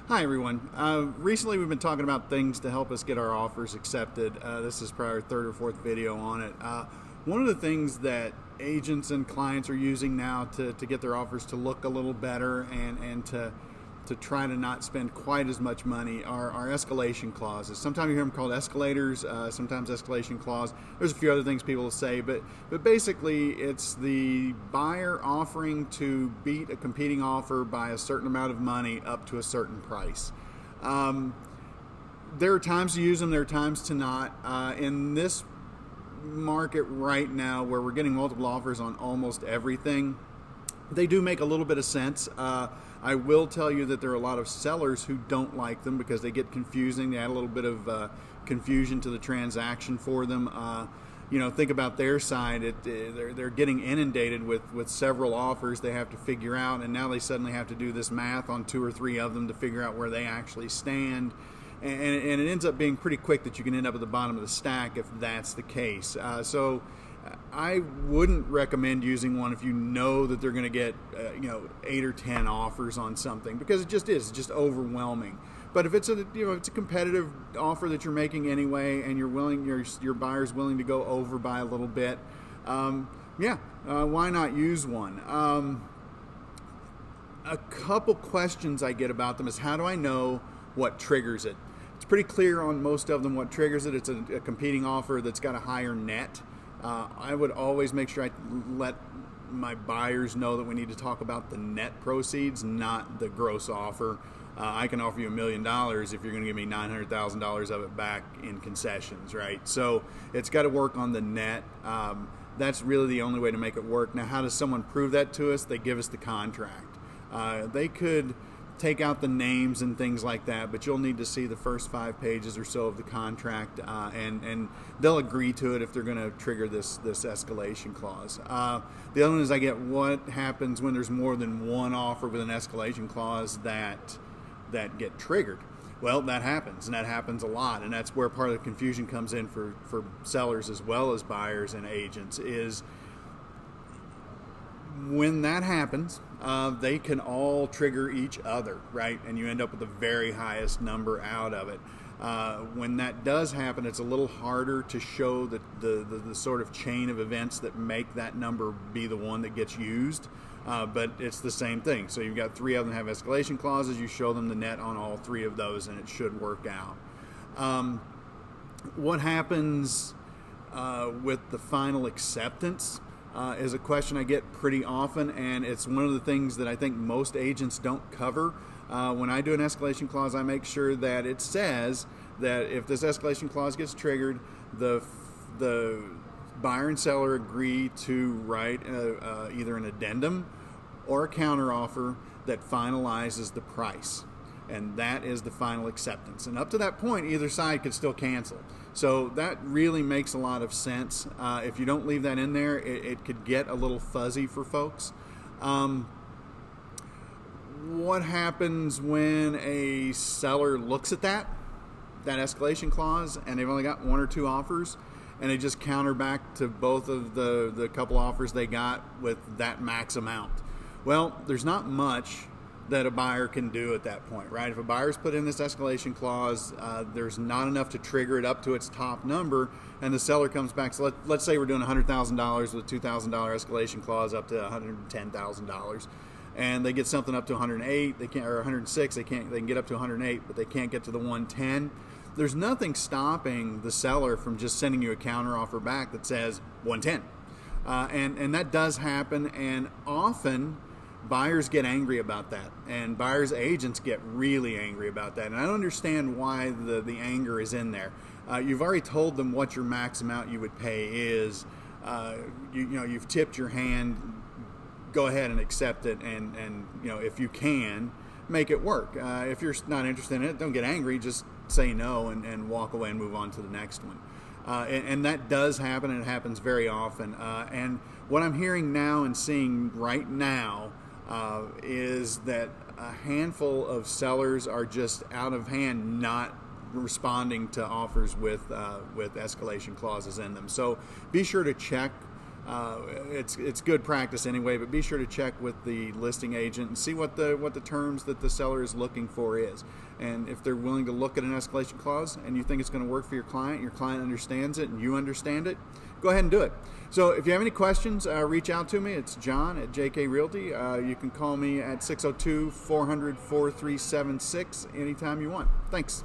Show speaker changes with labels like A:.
A: Hi everyone. Recently we've been talking about things to help us get our offers accepted. This is probably our third or fourth video on it. One of the things that agents and clients are using now to get their offers to look a little better and to try to not spend quite as much money are escalation clauses. Sometimes you hear them called escalators, sometimes escalation clause. There's a few other things people will say, but basically it's the buyer offering to beat a competing offer by a certain amount of money up to a certain price. There are times to use them, there are times to not. In this market right now where we're getting multiple offers on almost everything, they do make a little bit of sense. I will tell you that there are a lot of sellers who don't like them because they get confusing. They add a little bit of confusion to the transaction for them. Think about their side. They're getting inundated with several offers they have to figure out, and now they suddenly have to do this math on two or three of them to figure out where they actually stand. And it ends up being pretty quick that you can end up at the bottom of the stack if that's the case. So I wouldn't recommend using one if you know that they're going to get 8 or 10 offers on something, because it's just overwhelming. But if it's a competitive offer that you're making anyway, and your buyer's willing to go over by a little bit, why not use one? A couple questions I get about them is, how do I know what triggers it? It's pretty clear on most of them what triggers it. It's a competing offer that's got a higher net. I would always make sure I let my buyers know that we need to talk about the net proceeds, not the gross offer. I can offer you $1 million if you're going to give me $900,000 of it back in concessions, right? So it's got to work on the net. That's really the only way to make it work. Now, how does someone prove that to us? They give us the contract. They could take out the names and things like that, but you'll need to see the first 5 pages or so of the contract, and they'll agree to it if they're going to trigger this escalation clause. The other one is, I get what happens when there's more than one offer with an escalation clause that get triggered. Well, that happens, and that happens a lot, and that's where part of the confusion comes in for sellers as well as buyers and agents. Is when that happens, they can all trigger each other, right? And you end up with the very highest number out of it. When that does happen, it's a little harder to show the sort of chain of events that make that number be the one that gets used, but it's the same thing. So you've got 3 of them have escalation clauses. You show them the net on all 3 of those, and it should work out. What happens with the final acceptance is a question I get pretty often, and it's one of the things that I think most agents don't cover. When I do an escalation clause, I make sure that it says that if this escalation clause gets triggered, the buyer and seller agree to write either an addendum or a counteroffer that finalizes the price. And that is the final acceptance. And up to that point, either side could still cancel. So that really makes a lot of sense. If you don't leave that in there, it could get a little fuzzy for folks. What happens when a seller looks at that escalation clause, and they've only got 1 or 2 offers, and they just counter back to both of the couple offers they got with that max amount? Well, there's not much that a buyer can do at that point, right? If a buyer's put in this escalation clause, there's not enough to trigger it up to its top number, and the seller comes back. So let's say we're doing $100,000 with a $2,000 escalation clause up to $110,000, and they get something up to 108, they can't, or 106, they can get up to 108, but they can't get to the 110. There's nothing stopping the seller from just sending you a counteroffer back that says 110, and that does happen, and often buyers get angry about that, and buyers' agents get really angry about that, and I don't understand why the anger is in there. You've already told them what your max amount you would pay is. You've tipped your hand. Go ahead and accept it, and if you can, make it work. If you're not interested in it, don't get angry. Just say no and walk away and move on to the next one. And that does happen, and it happens very often. And what I'm hearing now and seeing right now is that a handful of sellers are just out of hand, not responding to offers with escalation clauses in them. So be sure to check It's good practice anyway, but be sure to check with the listing agent and see what the terms that the seller is looking for is. And if they're willing to look at an escalation clause and you think it's going to work for your client understands it, and you understand it, go ahead and do it. So if you have any questions, reach out to me. It's John at JK Realty. You can call me at 602-400-4376 anytime you want. Thanks.